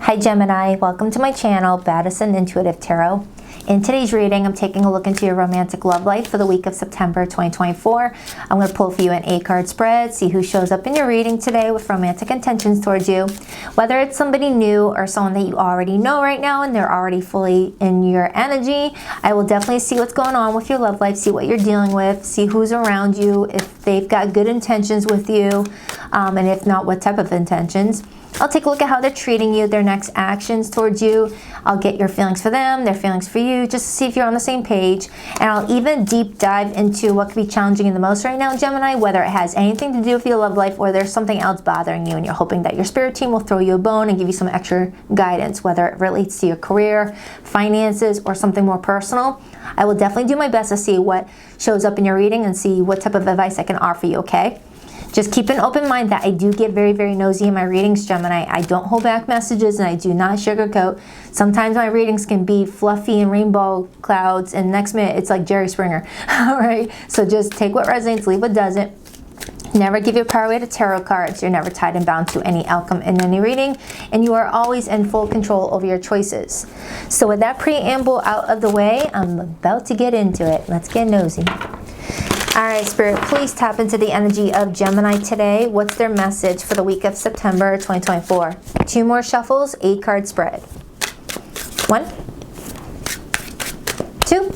Hi Gemini, welcome to my channel, Baddison Intuitive Tarot. In today's reading, I'm taking a look into your romantic love life for the week of September 2024. I'm going to pull for you an 8-card spread, see who shows up in your reading today with romantic intentions towards you. Whether it's somebody new or someone that you already know right now and they're already fully in your energy, I will definitely see what's going on with your love life, see what you're dealing with, see who's around you, if they've got good intentions with you, and if not, what type of intentions. I'll take a look at how they're treating you, their next actions towards you. I'll get your feelings for them, their feelings for you, just to see if you're on the same page. And I'll even deep dive into what could be challenging you the most right now, Gemini, whether it has anything to do with your love life or there's something else bothering you and you're hoping that your spirit team will throw you a bone and give you some extra guidance, whether it relates to your career, finances, or something more personal. I will definitely do my best to see what shows up in your reading and see what type of advice I can offer you, okay? Just keep an open mind that I do get very, very nosy in my readings, Gemini. I don't hold back messages and I do not sugarcoat. Sometimes my readings can be fluffy and rainbow clouds and next minute it's like Jerry Springer. All right, so just take what resonates, leave what doesn't. Never give your power away to tarot cards. You're never tied and bound to any outcome in any reading, and you are always in full control over your choices. So with that preamble out of the way, I'm about to get into it. Let's get nosy. All right, Spirit, please tap into the energy of Gemini today. What's their message for the week of September 2024? 2 more shuffles, 8-card spread. 1, 2.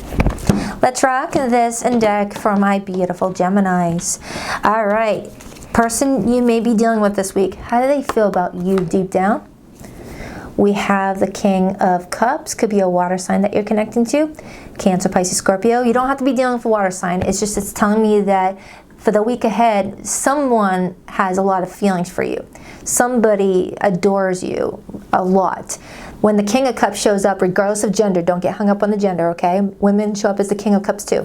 Let's rock this and deck for my beautiful Geminis. All right, person you may be dealing with this week, how do they feel about you deep down? We have the King of Cups, could be a water sign that you're connecting to. Cancer, Pisces, Scorpio. You don't have to be dealing with a water sign. It's telling me that for the week ahead, someone has a lot of feelings for you. Somebody adores you a lot. When the King of Cups shows up, regardless of gender, don't get hung up on the gender, okay? Women show up as the King of Cups too.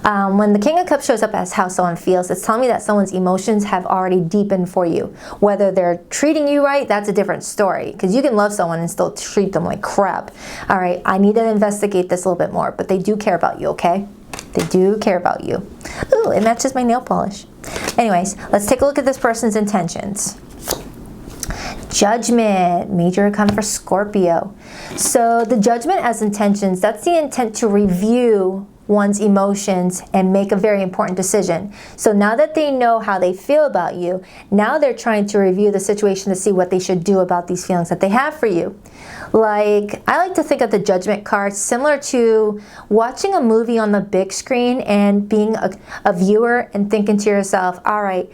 When the King of Cups shows up as how someone feels, it's telling me that someone's emotions have already deepened for you. Whether they're treating you right, that's a different story. Because you can love someone and still treat them like crap. All right, I need to investigate this a little bit more, but they do care about you, okay? They do care about you. Ooh, it matches my nail polish. Anyways, let's take a look at this person's intentions. Judgment, major arcana for Scorpio. So the Judgment as intentions, that's the intent to review one's emotions and make a very important decision. So now that they know how they feel about you, now they're trying to review the situation to see what they should do about these feelings that they have for you. Like, I like to think of the Judgment card similar to watching a movie on the big screen and being a viewer and thinking to yourself, all right,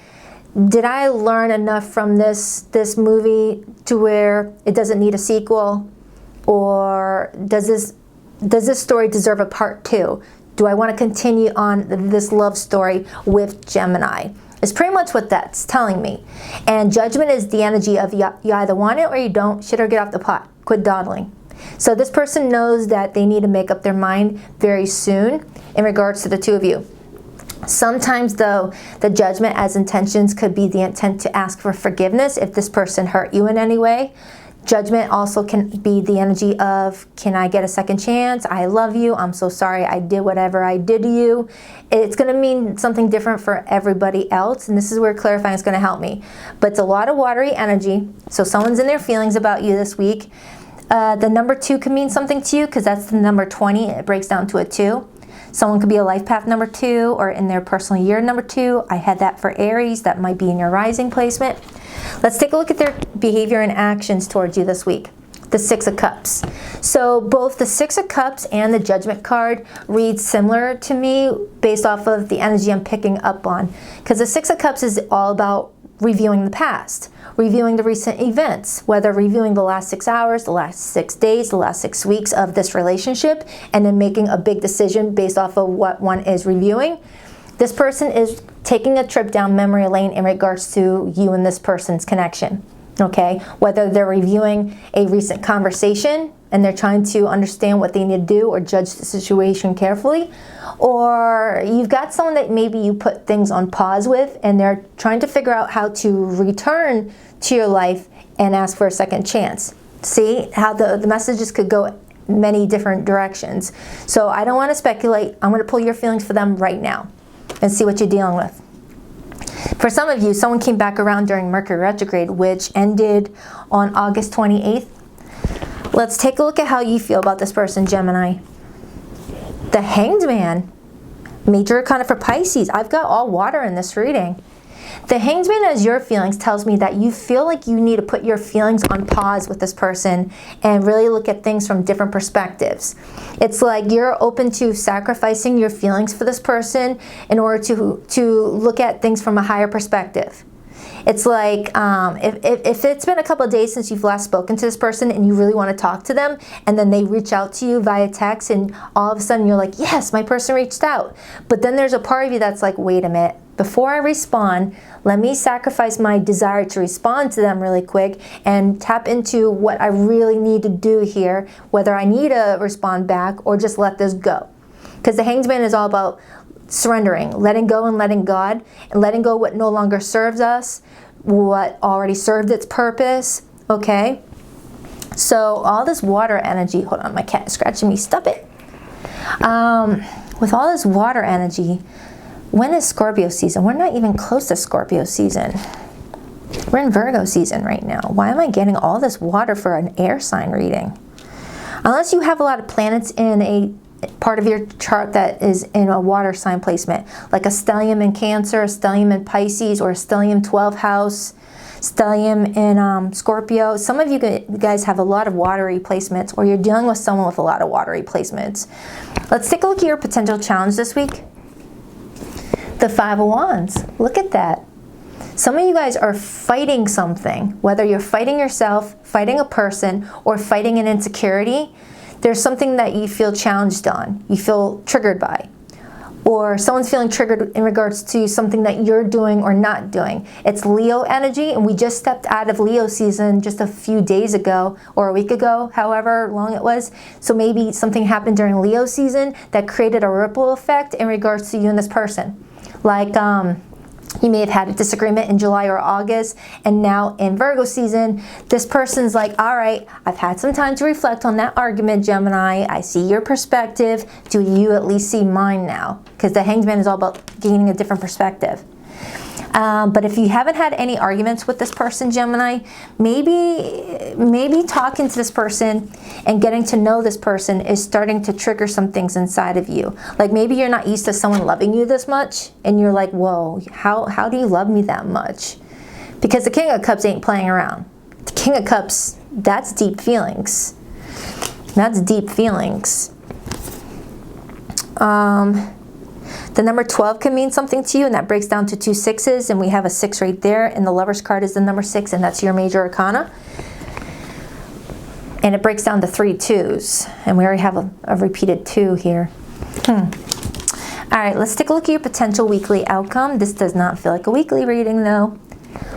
did I learn enough from this movie to where it doesn't need a sequel? Or does this story deserve a part 2? Do I want to continue on this love story with Gemini? It's pretty much what that's telling me. And Judgment is the energy of you either want it or you don't. Shit or get off the pot. Quit dawdling. So this person knows that they need to make up their mind very soon in regards to the two of you. Sometimes, though, the Judgment as intentions could be the intent to ask for forgiveness if this person hurt you in any way. Judgment also can be the energy of, can I get a second chance? I love you. I'm so sorry I did whatever I did to you. It's going to mean something different for everybody else, and this is where clarifying is going to help me. But it's a lot of watery energy, so someone's in their feelings about you this week. The number 2 can mean something to you because that's the number 20. It breaks down to a 2. Someone could be a life path number 2 or in their personal year number 2. I had that for Aries. That might be in your rising placement. Let's take a look at their behavior and actions towards you this week. The 6 of Cups. So both the 6 of Cups and the Judgment card read similar to me based off of the energy I'm picking up on. Because the 6 of Cups is all about reviewing the past, reviewing the recent events, whether reviewing the last 6 hours, the last 6 days, the last 6 weeks of this relationship, and then making a big decision based off of what one is reviewing. This person is taking a trip down memory lane in regards to you and this person's connection, okay? Whether they're reviewing a recent conversation and they're trying to understand what they need to do or judge the situation carefully, or you've got someone that maybe you put things on pause with and they're trying to figure out how to return to your life and ask for a second chance. See how the messages could go many different directions. So I don't want to speculate. I'm going to pull your feelings for them right now and see what you're dealing with. For some of you, someone came back around during Mercury retrograde, which ended on August 28th. Let's take a look at how you feel about this person, Gemini. The Hanged Man, major arcana for Pisces. I've got all water in this reading. The Hanged Man as your feelings tells me that you feel like you need to put your feelings on pause with this person and really look at things from different perspectives. It's like you're open to sacrificing your feelings for this person in order to look at things from a higher perspective. It's like if it's been a couple of days since you've last spoken to this person and you really want to talk to them, and then they reach out to you via text, and all of a sudden you're like, yes, my person reached out. But then there's a part of you that's like, wait a minute, before I respond, let me sacrifice my desire to respond to them really quick and tap into what I really need to do here, whether I need to respond back or just let this go. Because the Hanged Man is all about surrendering, letting go and letting God, and letting go what no longer serves us, what already served its purpose, okay? So all this water energy, hold on, my cat is scratching me, stop it. With all this water energy, when is Scorpio season? We're not even close to Scorpio season. We're in Virgo season right now. Why am I getting all this water for an air sign reading? Unless you have a lot of planets in a part of your chart that is in a water sign placement, like a stellium in Cancer, a stellium in Pisces, or a stellium 12th house, stellium in Scorpio. Some of you guys have a lot of watery placements, or you're dealing with someone with a lot of watery placements. Let's take a look at your potential challenge this week. The Five of Wands. Look at that. Some of you guys are fighting something, whether you're fighting yourself, fighting a person, or fighting an insecurity. There's something that you feel challenged on, you feel triggered by, or someone's feeling triggered in regards to something that you're doing or not doing. It's Leo energy, and we just stepped out of Leo season just a few days ago, or a week ago, however long it was. So maybe something happened during Leo season that created a ripple effect in regards to you and this person. Like you may have had a disagreement in July or August, and now in Virgo season, this person's like, all right, I've had some time to reflect on that argument, Gemini. I see your perspective. Do you at least see mine now? Because the Hanged Man is all about gaining a different perspective. But if you haven't had any arguments with this person, Gemini, maybe talking to this person and getting to know this person is starting to trigger some things inside of you. Like maybe you're not used to someone loving you this much, and you're like, whoa, how do you love me that much? Because the King of Cups ain't playing around. The King of Cups, that's deep feelings. That's deep feelings. The number 12 can mean something to you, and that breaks down to 2 6s, and we have a 6 right there, and the Lover's card is the number 6, and that's your major arcana. And it breaks down to 3 2s, and we already have a repeated 2 here. All right, let's take a look at your potential weekly outcome. This does not feel like a weekly reading, though.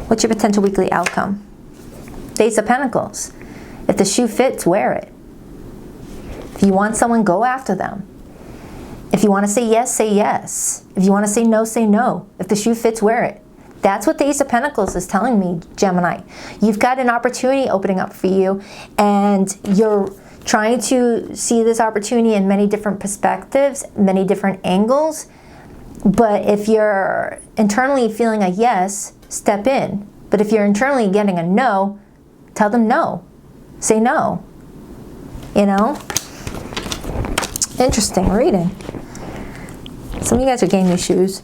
What's your potential weekly outcome? The Ace of Pentacles. If the shoe fits, wear it. If you want someone, go after them. If you want to say yes, say yes. If you want to say no, say no. If the shoe fits, wear it. That's what the Ace of Pentacles is telling me, Gemini. You've got an opportunity opening up for you, and you're trying to see this opportunity in many different perspectives, many different angles. But if you're internally feeling a yes, step in. But if you're internally getting a no, tell them no. Say no. You know? Interesting reading. Some of you guys are getting new shoes.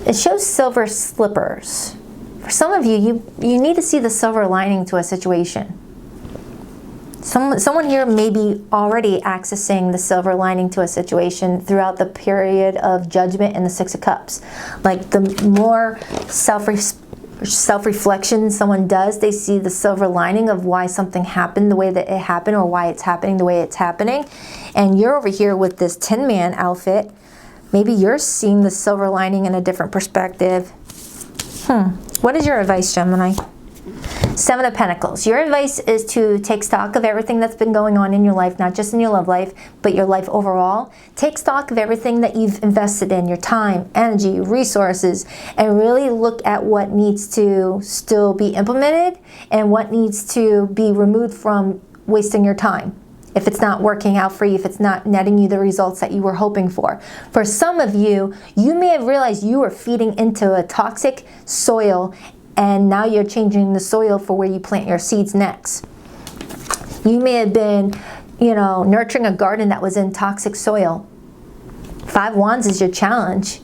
It shows silver slippers. For some of you, you need to see the silver lining to a situation. Someone here may be already accessing the silver lining to a situation throughout the period of judgment in the Six of Cups. Like the more self-reflection someone does, they see the silver lining of why something happened the way that it happened, or why it's happening the way it's happening. And you're over here with this Tin Man outfit. Maybe you're seeing the silver lining in a different perspective. What is your advice, Gemini? Seven of Pentacles. Your advice is to take stock of everything that's been going on in your life, not just in your love life, but your life overall. Take stock of everything that you've invested in, your time, energy, resources, and really look at what needs to still be implemented and what needs to be removed from wasting your time. If it's not working out for you, if it's not netting you the results that you were hoping for. For some of you, you may have realized you were feeding into a toxic soil and now you're changing the soil for where you plant your seeds next. You may have been, nurturing a garden that was in toxic soil. 5 Wands is your challenge.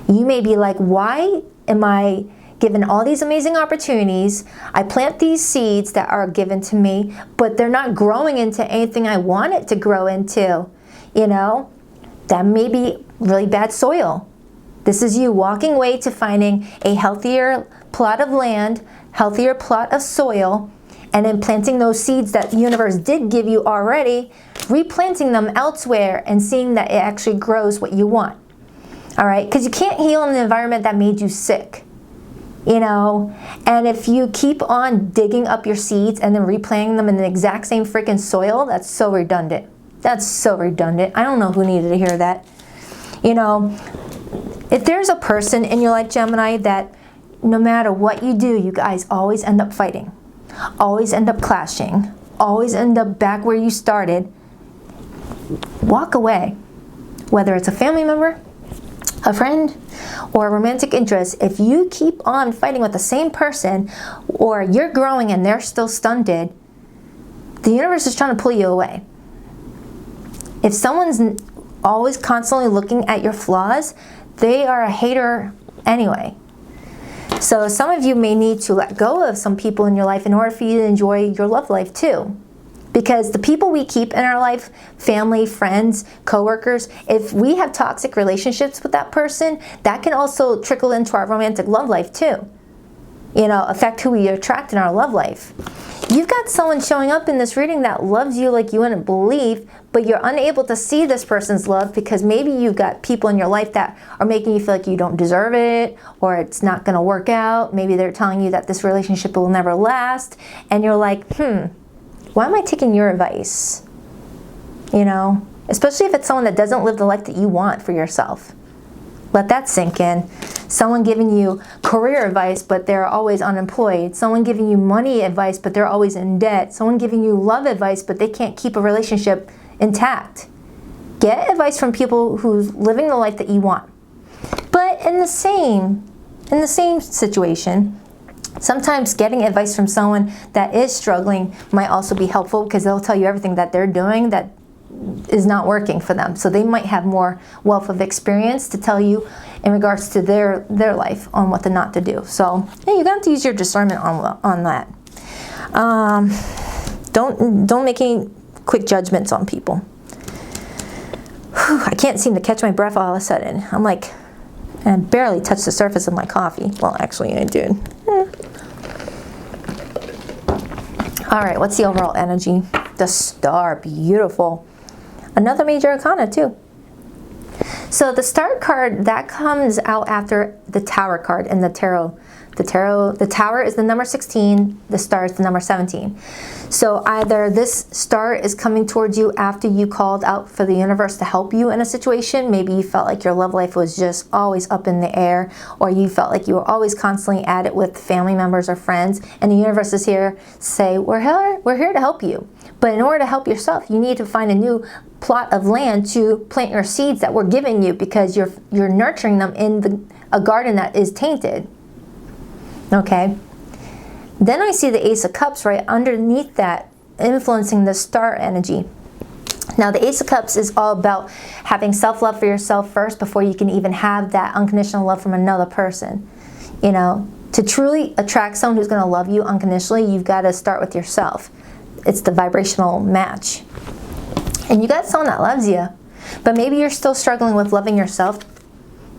You may be like, why am I given all these amazing opportunities? I plant these seeds that are given to me, but they're not growing into anything I want it to grow into. That may be really bad soil. This is you walking away to finding a healthier plot of land, healthier plot of soil, and then planting those seeds that the universe did give you already, replanting them elsewhere and seeing that it actually grows what you want. All right? Because you can't heal in the environment that made you sick. And if you keep on digging up your seeds and then replanting them in the exact same freaking soil, that's so redundant. That's so redundant. I don't know who needed to hear that. If there's a person in your life, Gemini, that no matter what you do, you guys always end up fighting, always end up clashing, always end up back where you started, walk away. Whether it's a family member, a friend, or a romantic interest, if you keep on fighting with the same person, or you're growing and they're still stunted, the universe is trying to pull you away. If someone's always constantly looking at your flaws, they are a hater anyway. So some of you may need to let go of some people in your life in order for you to enjoy your love life too. Because the people we keep in our life, family, friends, coworkers, if we have toxic relationships with that person, that can also trickle into our romantic love life too. Affect who we attract in our love life. You've got someone showing up in this reading that loves you like you wouldn't believe, but you're unable to see this person's love because maybe you've got people in your life that are making you feel like you don't deserve it, or it's not going to work out. Maybe they're telling you that this relationship will never last, and you're like, why am I taking your advice? Especially if it's someone that doesn't live the life that you want for yourself. Let that sink in. Someone giving you career advice, but they're always unemployed. Someone giving you money advice, but they're always in debt. Someone giving you love advice, but they can't keep a relationship intact. Get advice from people who's living the life that you want. But in the same situation, sometimes getting advice from someone that is struggling might also be helpful, because they'll tell you everything that they're doing that is not working for them. So they might have more wealth of experience to tell you in regards to their life on what to not to do. So you got to use your discernment on that. Don't make any quick judgments on people. I can't seem to catch my breath all of a sudden. I'm like, I barely touched the surface of my coffee. Well, actually I did. All right, what's the overall energy? The Star, beautiful. Another major arcana too. So the Star card, that comes out after the Tower card in the tarot. The Tower is the number 16, the Star is the number 17. So either this Star is coming towards you after you called out for the universe to help you in a situation. Maybe you felt like your love life was just always up in the air, or you felt like you were always constantly at it with family members or friends, and the universe is here to say, we're here to help you. But in order to help yourself, you need to find a new plot of land to plant your seeds that we're giving you, because you're nurturing them in a garden that is tainted. Okay, then I see the Ace of Cups right underneath that, influencing the Star energy. Now the Ace of Cups is all about having self-love for yourself first before you can even have that unconditional love from another person. To truly attract someone who's going to love you unconditionally, you've got to start with yourself. It's the vibrational match. And you got someone that loves you, but maybe you're still struggling with loving yourself.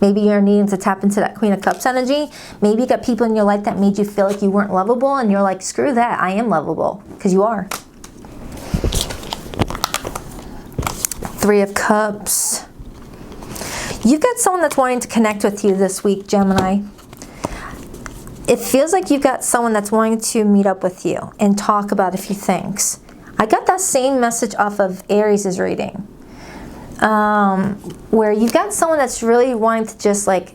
Maybe you're needing to tap into that Queen of Cups energy. Maybe you got people in your life that made you feel like you weren't lovable, and you're like, screw that, I am lovable, because you are. Three of Cups. You've got someone that's wanting to connect with you this week, Gemini. It feels like you've got someone that's wanting to meet up with you and talk about a few things. I got that same message off of Aries' reading. Where you've got someone that's really wanting to just like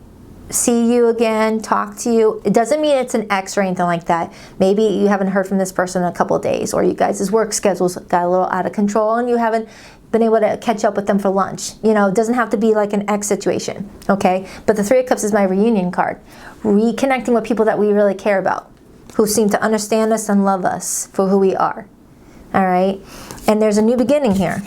see you again, talk to you. It doesn't mean it's an ex or anything like that. Maybe you haven't heard from this person in a couple of days, or you guys' work schedules got a little out of control and you haven't been able to catch up with them for lunch. You know, it doesn't have to be like an ex situation, okay? But the Three of Cups is my reunion card. Reconnecting with people that we really care about, who seem to understand us and love us for who we are, all right? And there's a new beginning here.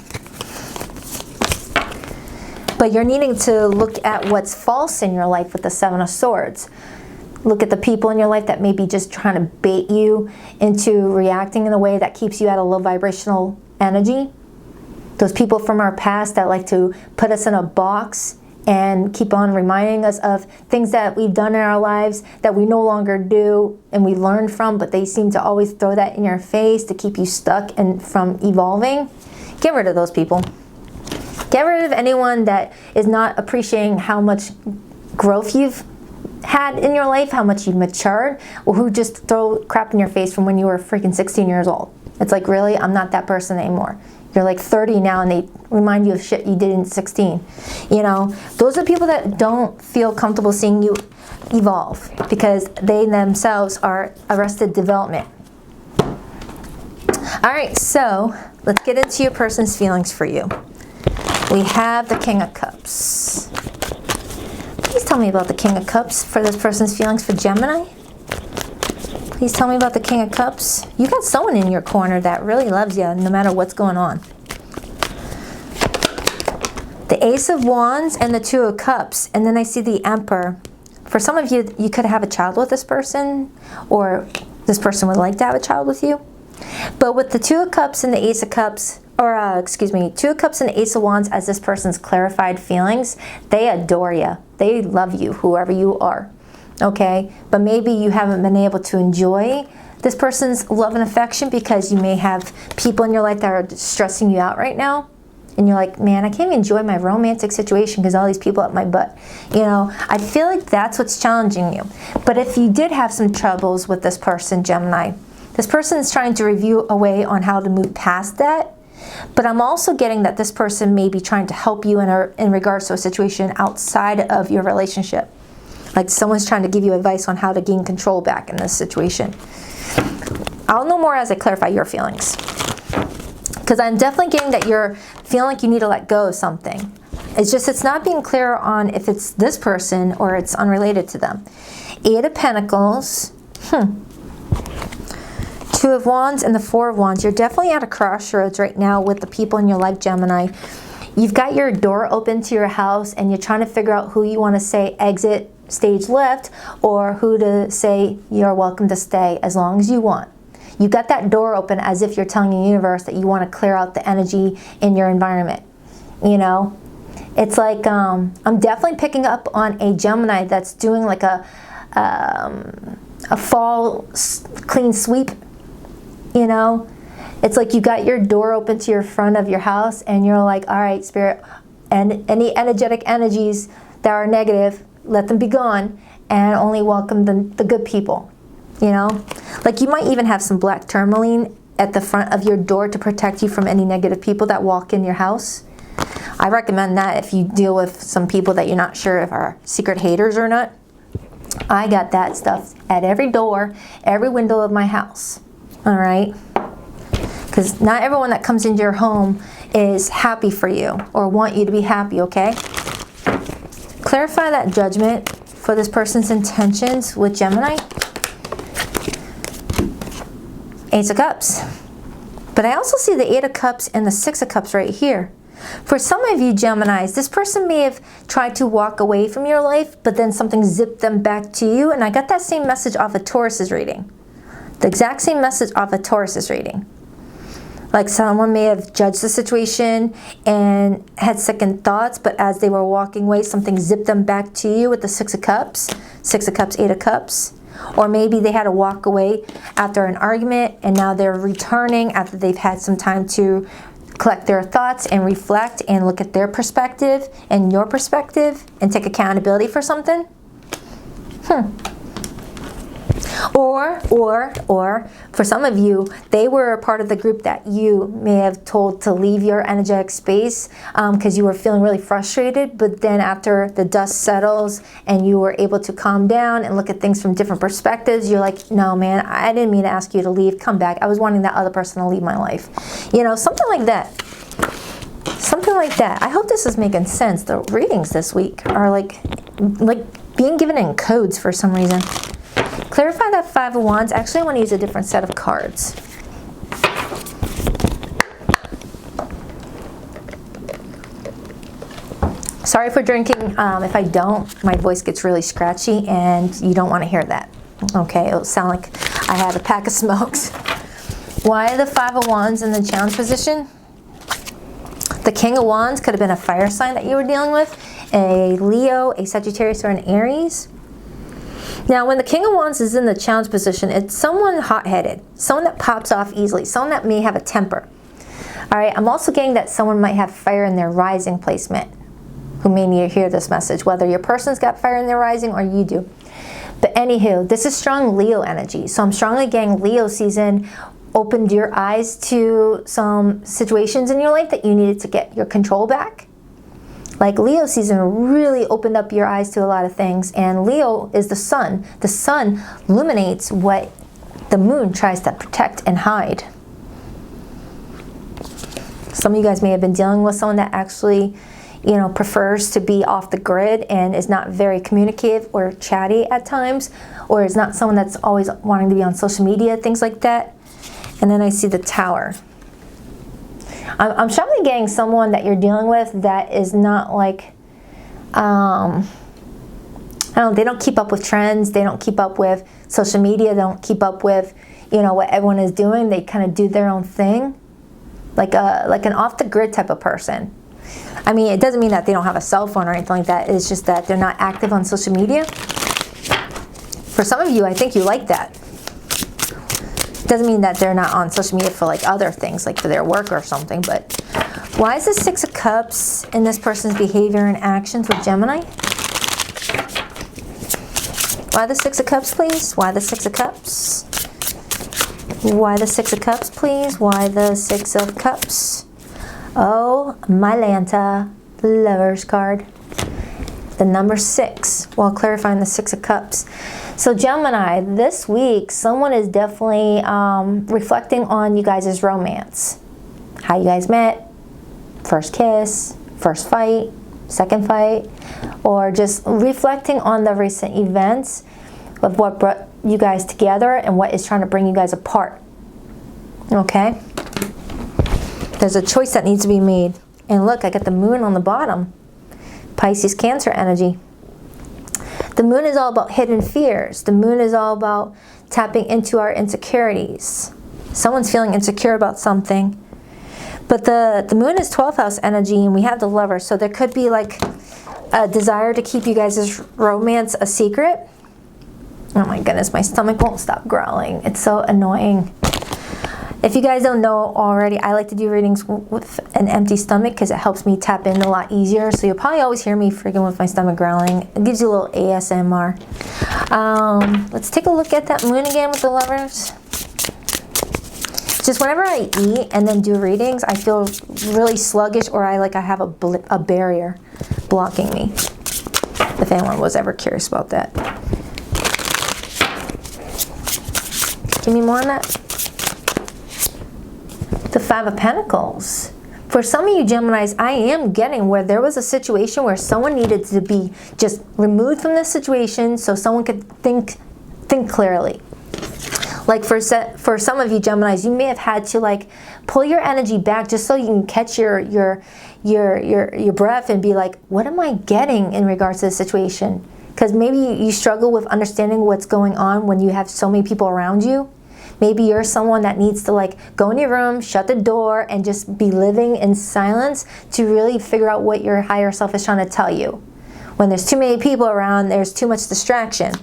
But you're needing to look at what's false in your life with the Seven of Swords. Look at the people in your life that may be just trying to bait you into reacting in a way that keeps you at a low vibrational energy. Those people from our past that like to put us in a box and keep on reminding us of things that we've done in our lives that we no longer do and we learned from, but they seem to always throw that in your face to keep you stuck and from evolving. Get rid of those people. Get rid of anyone that is not appreciating how much growth you've had in your life, how much you've matured, or who just throw crap in your face from when you were freaking 16 years old. It's like, really, I'm not that person anymore. You're like 30 now and they remind you of shit you did in 16. You know, those are people that don't feel comfortable seeing you evolve because they themselves are arrested development. All right, so let's get into your person's feelings for you. We have the King of Cups. Please tell me about the King of Cups for this person's feelings for Gemini. Please tell me about the King of Cups. You got someone in your corner that really loves you no matter what's going on. The Ace of Wands and the Two of Cups. And then I see the Emperor. For some of you, you could have a child with this person, or this person would like to have a child with you. But with the Two of Cups and the Ace of Cups, Two of Cups and the Ace of Wands as this person's clarified feelings, they adore you. They love you, whoever you are. Okay? But maybe you haven't been able to enjoy this person's love and affection because you may have people in your life that are stressing you out right now. And you're like, man, I can't even enjoy my romantic situation because all these people up my butt. You know, I feel like that's what's challenging you. But if you did have some troubles with this person, Gemini, this person is trying to review a way on how to move past that. But I'm also getting that this person may be trying to help you in regards to a situation outside of your relationship. Like someone's trying to give you advice on how to gain control back in this situation. I'll know more as I clarify your feelings. Because I'm definitely getting that you're feeling like you need to let go of something. It's just, it's not being clear on if it's this person or it's unrelated to them. Eight of Pentacles. Two of Wands and the Four of Wands. You're definitely at a crossroads right now with the people in your life, Gemini. You've got your door open to your house and you're trying to figure out who you want to say exit stage left or who to say you're welcome to stay as long as you want. You got that door open as if you're telling the universe that you want to clear out the energy in your environment. You know, it's like I'm definitely picking up on a Gemini that's doing like a fall clean sweep. You know, it's like you got your door open to your front of your house and you're like, all right, Spirit, and any energetic energies that are negative, let them be gone and only welcome the good people. You know, like you might even have some black tourmaline at the front of your door to protect you from any negative people that walk in your house. I recommend that if you deal with some people that you're not sure if are secret haters or not. I got that stuff at every door, every window of my house. All right? Because not everyone that comes into your home is happy for you or want you to be happy, okay? Clarify that judgment for this person's intentions with Gemini. Ace of Cups. But I also see the Eight of Cups and the Six of Cups right here. For some of you Geminis, this person may have tried to walk away from your life, but then something zipped them back to you. And I got that same message off of Taurus's reading. The exact same message off of Taurus's reading. Like someone may have judged the situation and had second thoughts, but as they were walking away, something zipped them back to you with the Six of Cups. Six of Cups, Eight of Cups. Or maybe they had to walk away after an argument and now they're returning after they've had some time to collect their thoughts and reflect and look at their perspective and your perspective and take accountability for something. Or for some of you, they were a part of the group that you may have told to leave your energetic space because you were feeling really frustrated. But then after the dust settles and you were able to calm down and look at things from different perspectives, you're like, no, man, I didn't mean to ask you to leave. Come back. I was wanting that other person to leave my life. You know, something like that. Something like that. I hope this is making sense. The readings this week are like being given in codes for some reason. Clarify that Five of Wands. Actually, I want to use a different set of cards. Sorry for drinking. If I don't, my voice gets really scratchy and you don't want to hear that. Okay, it'll sound like I had a pack of smokes. Why the Five of Wands in the challenge position? The King of Wands could have been a fire sign that you were dealing with, a Leo, a Sagittarius, or an Aries. Now, when the King of Wands is in the challenge position, it's someone hot-headed, someone that pops off easily, someone that may have a temper. All right, I'm also getting that someone might have fire in their rising placement, who may need to hear this message, whether your person's got fire in their rising or you do. But anywho, this is strong Leo energy. So I'm strongly getting Leo season opened your eyes to some situations in your life that you needed to get your control back. Like Leo season really opened up your eyes to a lot of things. And Leo is the sun. The sun illuminates what the moon tries to protect and hide. Some of you guys may have been dealing with someone that actually, you know, prefers to be off the grid and is not very communicative or chatty at times, or is not someone that's always wanting to be on social media, things like that. And then I see the Tower. I'm strongly getting someone that you're dealing with that is not like, I don't know, they don't keep up with trends, they don't keep up with social media, they don't keep up with, you know, what everyone is doing. They kind of do their own thing, like an off the grid type of person. I mean, it doesn't mean that they don't have a cell phone or anything like that. It's just that they're not active on social media. For some of you, I think you like that. Doesn't mean that they're not on social media for like other things, like for their work or something. But why is the Six of Cups in this person's behavior and actions with Gemini? Why the Six of Cups, please? Why the Six of Cups? Why the Six of Cups, please? Why the Six of Cups? Oh, my Lanta, Lover's card. The number 6, while clarifying the Six of Cups. So Gemini, this week, someone is definitely reflecting on you guys' romance. How you guys met, first kiss, first fight, second fight, or just reflecting on the recent events of what brought you guys together and what is trying to bring you guys apart. Okay? There's a choice that needs to be made. And look, I got the moon on the bottom. Pisces, Cancer energy. The moon is all about hidden fears. The moon is all about tapping into our insecurities. Someone's feeling insecure about something. But the moon is 12th house energy, and we have the Lover. So there could be like a desire to keep you guys' romance a secret. Oh my goodness, my stomach won't stop growling. It's so annoying. If you guys don't know already, I like to do readings with an empty stomach because it helps me tap in a lot easier. So you'll probably always hear me freaking with my stomach growling. It gives you a little ASMR. Let's take a look at that moon again with the Lovers. Just whenever I eat and then do readings, I feel really sluggish, or I have a barrier blocking me. If anyone was ever curious about that. Give me more on that. The Five of Pentacles. For some of you Geminis, I am getting where there was a situation where someone needed to be just removed from this situation so someone could think clearly. Like for some of you Geminis, you may have had to like pull your energy back just so you can catch your breath and be like, what am I getting in regards to the situation? Because maybe you struggle with understanding what's going on when you have so many people around you. Maybe you're someone that needs to like go in your room, shut the door, and just be living in silence to really figure out what your higher self is trying to tell you. When there's too many people around, there's too much distraction.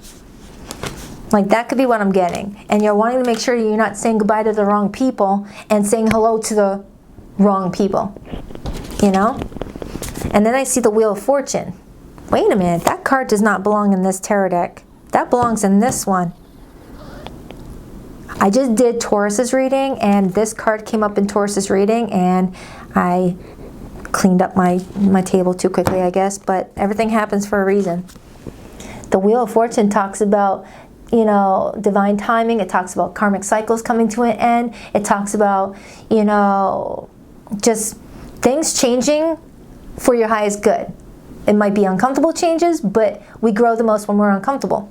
Like that could be what I'm getting. And you're wanting to make sure you're not saying goodbye to the wrong people and saying hello to the wrong people. You know? And then I see the Wheel of Fortune. Wait a minute, that card does not belong in this tarot deck. That belongs in this one. I just did Taurus's reading, and this card came up in Taurus's reading, and I cleaned up my table too quickly, I guess, but everything happens for a reason. The Wheel of Fortune talks about, you know, divine timing. It talks about karmic cycles coming to an end. It talks about, you know, just things changing for your highest good. It might be uncomfortable changes, but we grow the most when we're uncomfortable.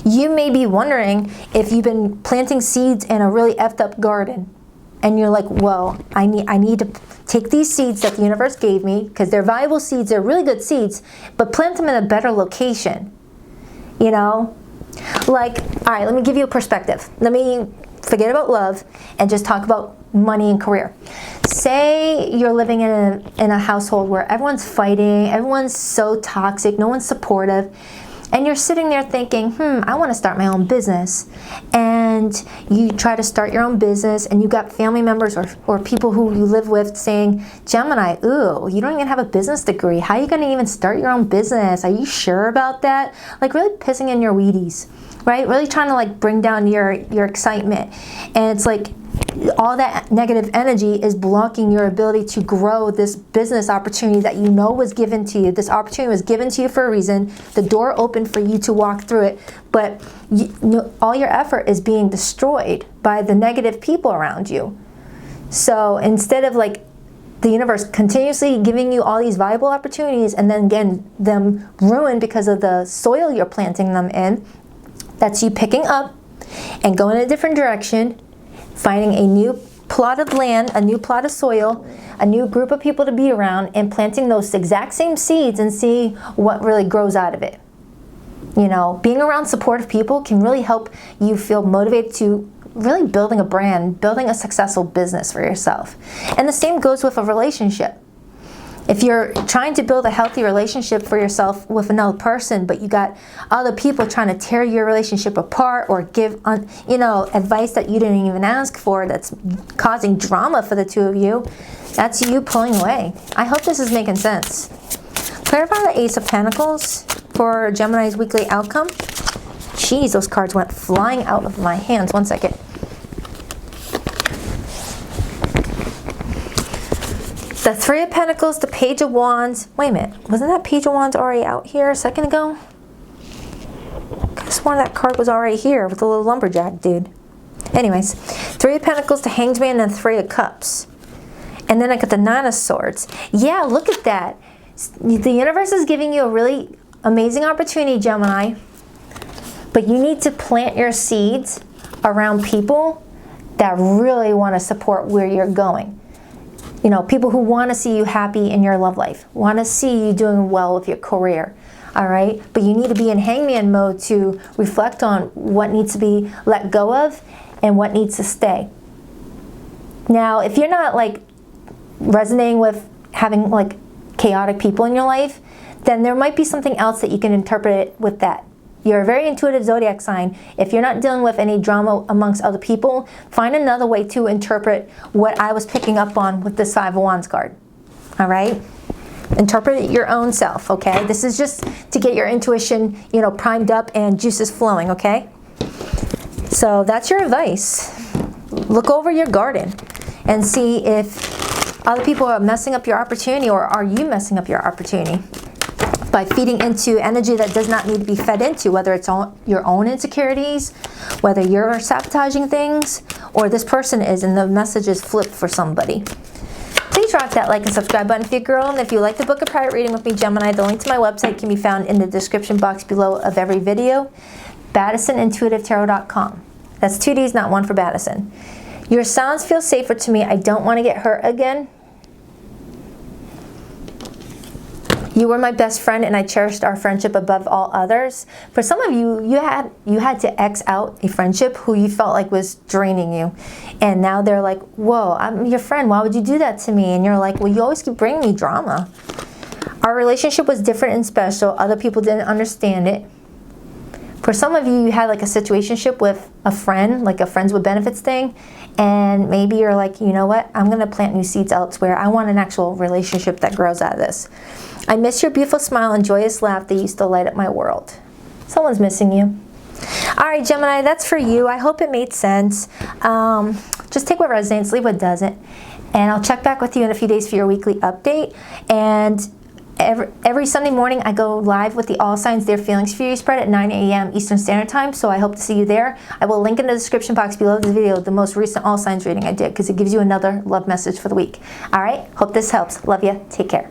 You may be wondering if you've been planting seeds in a really effed up garden, and you're like, well, I need to take these seeds that the universe gave me, because they're valuable seeds, they're really good seeds, but plant them in a better location. You know? Like, all right, let me give you a perspective. Let me forget about love and just talk about money and career. Say you're living in a household where everyone's fighting, everyone's so toxic, no one's supportive, and you're sitting there thinking, I want to start my own business. And you try to start your own business, and you got family members or people who you live with saying, Gemini, ooh, you don't even have a business degree. How are you going to even start your own business? Are you sure about that? Like, really pissing in your Wheaties, right? Really trying to like bring down your excitement. And it's like, all that negative energy is blocking your ability to grow this business opportunity that you know was given to you. This opportunity was given to you for a reason. The door opened for you to walk through it, but all your effort is being destroyed by the negative people around you. So instead of like the universe continuously giving you all these viable opportunities and then again them ruined because of the soil you're planting them in, that's you picking up and going in a different direction, finding a new plot of land, a new plot of soil, a new group of people to be around, and planting those exact same seeds and see what really grows out of it. You know, being around supportive people can really help you feel motivated to really building a brand, building a successful business for yourself. And the same goes with a relationship. If you're trying to build a healthy relationship for yourself with another person, but you got other people trying to tear your relationship apart or give advice that you didn't even ask for, that's causing drama for the two of you, that's you pulling away. I hope this is making sense. Clarify the Ace of Pentacles for Gemini's weekly outcome. Jeez, those cards went flying out of my hands. One second. The Three of Pentacles, the Page of Wands. Wait a minute, wasn't that Page of Wands already out here a second ago? I could have sworn that card was already here with the little lumberjack dude. Anyways, Three of Pentacles, the Hanged Man, and Three of Cups. And then I got the Nine of Swords. Yeah, look at that. The universe is giving you a really amazing opportunity, Gemini. But you need to plant your seeds around people that really want to support where you're going. You know, people who want to see you happy in your love life, want to see you doing well with your career, all right? But you need to be in hangman mode to reflect on what needs to be let go of and what needs to stay. Now, if you're not like resonating with having like chaotic people in your life, then there might be something else that you can interpret it with that. You're a very intuitive zodiac sign. If you're not dealing with any drama amongst other people, find another way to interpret what I was picking up on with this Five of Wands card. All right? Interpret it your own self, okay? This is just to get your intuition, primed up and juices flowing, okay? So that's your advice. Look over your garden and see if other people are messing up your opportunity, or are you messing up your opportunity by feeding into energy that does not need to be fed into, whether it's your own insecurities, whether you're sabotaging things, or this person is and the message is flipped for somebody. Please rock that like and subscribe button if you're a girl, and if you like to book a private reading with me, Gemini, the link to my website can be found in the description box below of every video, BaddisonIntuitiveTarot.com. That's 2 Ds, not one for Baddison. Your sounds feel safer to me. I don't want to get hurt again. You were my best friend, and I cherished our friendship above all others. For some of you, you had to X out a friendship who you felt like was draining you. And now they're like, whoa, I'm your friend. Why would you do that to me? And you're like, well, you always keep bringing me drama. Our relationship was different and special. Other people didn't understand it. For some of you, you had like a situationship with a friend, like a friends with benefits thing. And maybe you're like, you know what? I'm going to plant new seeds elsewhere. I want an actual relationship that grows out of this. I miss your beautiful smile and joyous laugh that used to light up my world. Someone's missing you. All right, Gemini, that's for you. I hope it made sense. Just take what resonates, leave what doesn't. And I'll check back with you in a few days for your weekly update. And Every Sunday morning, I go live with the All Signs Their Feelings for You spread at 9 a.m. Eastern Standard Time, so I hope to see you there. I will link in the description box below this video the most recent All Signs reading I did, because it gives you another love message for the week. All right, hope this helps. Love you. Take care.